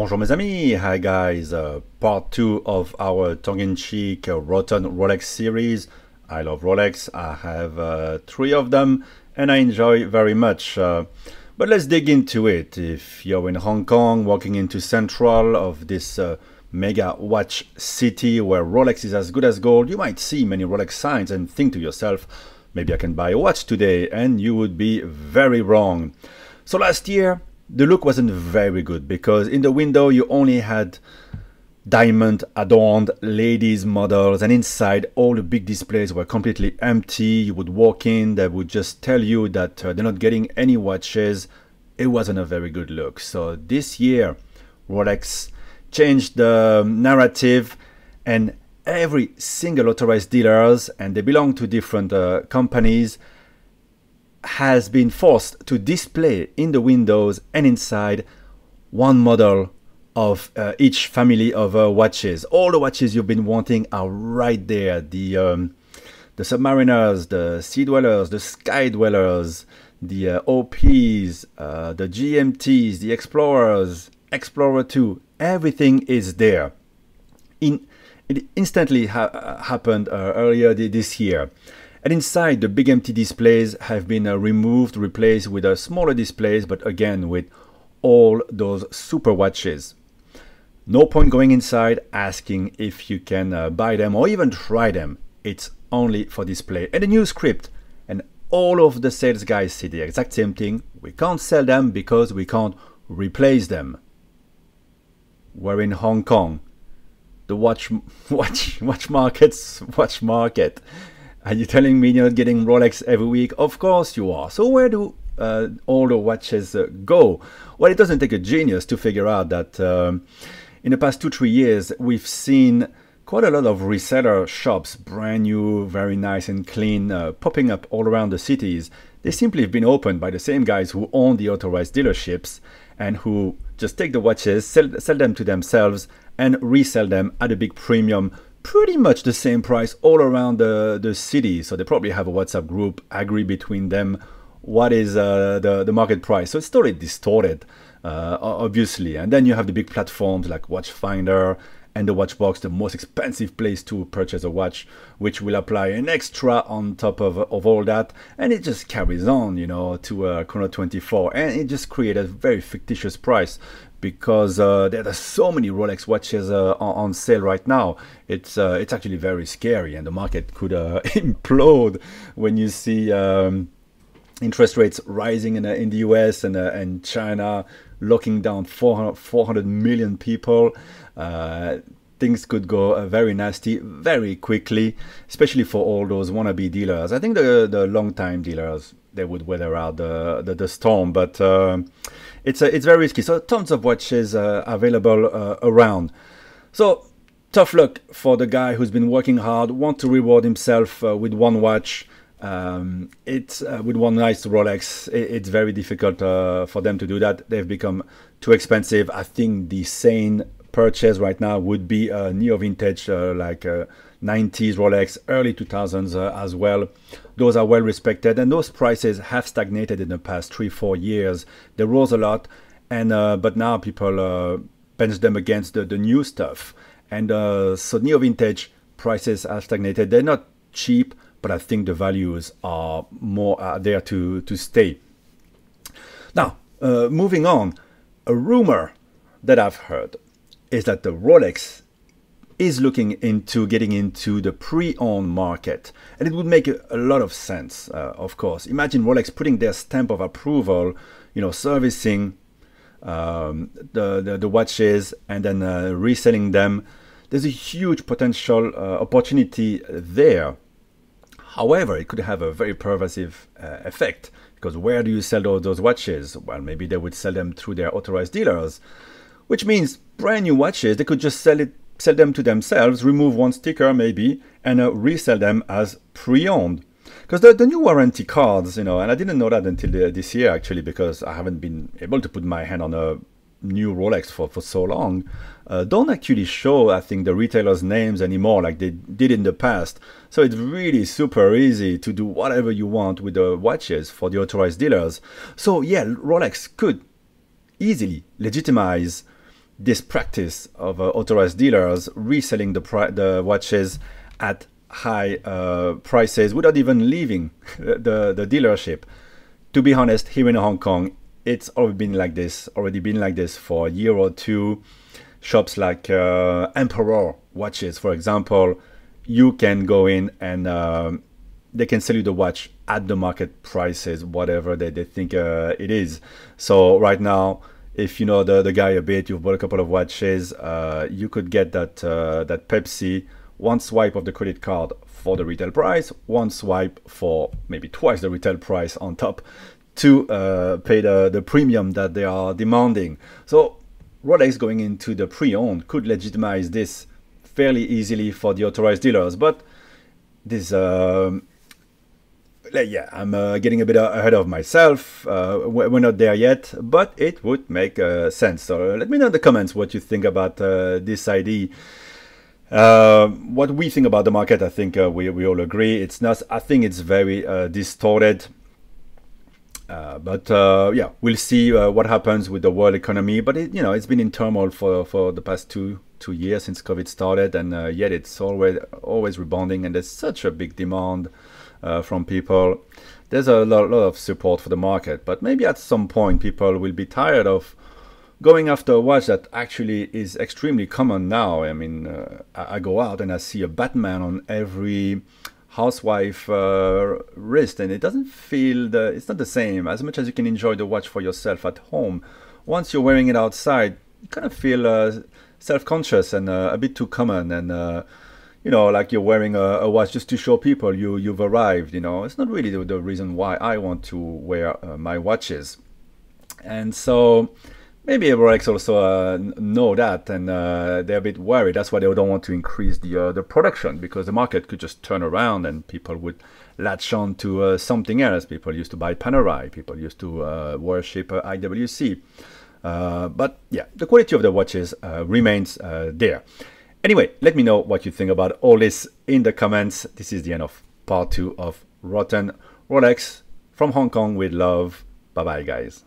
Bonjour mes amis, hi guys, part 2 of our tongue-in-cheek Rotten Rolex series. I love Rolex, I have 3 of them and I enjoy very much. But let's dig into it. If you're in Hong Kong, walking into central of this mega watch city where Rolex is as good as gold, you might see many Rolex signs and think to yourself, maybe I can buy a watch today, and you would be very wrong. So last year, the look wasn't very good because in the window you only had diamond adorned ladies models, and inside all the big displays were completely empty. You would walk in, they would just tell you that they're not getting any watches. It wasn't a very good look. So this year Rolex changed the narrative, and every single authorized dealers, and they belong to different companies, has been forced to display in the windows and inside one model of each family of watches. All the watches you've been wanting are right there. The Submariners, the Sea Dwellers, the Sky Dwellers, the OPs, the GMTs, the Explorers, Explorer 2, everything is there. It instantly happened earlier this year. And inside, the big empty displays have been removed, replaced with smaller displays, but again with all those super watches. No point going inside asking if you can buy them or even try them. It's only for display. And a new script, and all of the sales guys say the exact same thing. We can't sell them because we can't replace them. We're in Hong Kong. The watch market. Are you telling me you're not getting Rolex every week? Of course you are. So where do all the watches go? Well, it doesn't take a genius to figure out that in the past 2-3 years, we've seen quite a lot of reseller shops, brand new, very nice and clean, popping up all around the cities. They simply have been opened by the same guys who own the authorized dealerships and who just take the watches, sell them to themselves, and resell them at a big premium, pretty much the same price all around the city. So they probably have a WhatsApp group, agree between them what is the market price. So it's totally distorted, obviously. And then you have the big platforms like Watchfinder and the Watchbox, the most expensive place to purchase a watch, which will apply an extra on top of all that. And it just carries on, you know, to Chrono 24. And it just creates a very fictitious price, because there are so many Rolex watches on sale right now. It's actually very scary, and the market could implode when you see interest rates rising in the US and China locking down 400 million people. Things could go very nasty very quickly, especially for all those wannabe dealers. I think the long-time dealers, they would weather out the storm, but it's very risky. So tons of watches available around. So tough luck for the guy who's been working hard, want to reward himself with one watch. With one nice Rolex, it's very difficult for them to do that. They've become too expensive. I think the sane purchase right now would be a neo vintage like 90s Rolex, early 2000s as well. Those are well respected, and those prices have stagnated in the past 3-4 years. They rose a lot, and but now people bench them against the new stuff, and so neo vintage prices have stagnated. They're not cheap, but I think the values are more there to stay. Now, moving on, a rumor that I've heard is that the Rolex is looking into getting into the pre-owned market, and it would make a lot of sense. Of course, imagine Rolex putting their stamp of approval, you know, servicing the watches and then reselling them. There's a huge potential opportunity there. However, it could have a very pervasive effect, because where do you sell those watches? Well, maybe they would sell them through their authorized dealers, which means brand new watches, they could just sell them to themselves, remove one sticker maybe, and resell them as pre-owned. Because the new warranty cards, you know, and I didn't know that until this year actually, because I haven't been able to put my hand on a new Rolex for so long, don't actually show, I think, the retailers' names anymore like they did in the past. So it's really super easy to do whatever you want with the watches for the authorized dealers. So yeah, Rolex could easily legitimize this practice of authorized dealers reselling the watches at high prices without even leaving the dealership. To be honest, here in Hong Kong, it's already been like this for a year or two. Shops like Emperor watches, for example, you can go in and they can sell you the watch at the market prices, whatever they think it is. So right now, if you know the guy a bit, you've bought a couple of watches, you could get that Pepsi, one swipe of the credit card for the retail price, one swipe for maybe twice the retail price on top to pay the premium that they are demanding. So Rolex going into the pre-owned could legitimize this fairly easily for the authorized dealers, but this yeah, I'm getting a bit ahead of myself. We're not there yet, but it would make sense. So let me know in the comments what you think about this idea. What we think about the market, I think we all agree. It's not. I think it's very distorted. But yeah, we'll see what happens with the world economy. But it's been in turmoil for the past two years since COVID started, and yet it's always rebounding. And there's such a big demand from people. There's a lot of support for the market, but maybe at some point people will be tired of going after a watch that actually is extremely common now. I mean, I go out and I see a Batman on every housewife wrist, and it doesn't feel it's not the same. As much as you can enjoy the watch for yourself at home, once you're wearing it outside, you kind of feel self-conscious and a bit too common, and like you're wearing a watch just to show people you've arrived. It's not really the reason why I want to wear my watches. And so maybe Rolex also know that, and they're a bit worried. That's why they don't want to increase the production, because the market could just turn around and people would latch on to something else. People used to buy Panerai, people used to worship IWC. But yeah, the quality of the watches remains there. Anyway, let me know what you think about all this in the comments. This is the end of part 2 of Rotten Rolex from Hong Kong with love. Bye bye, guys.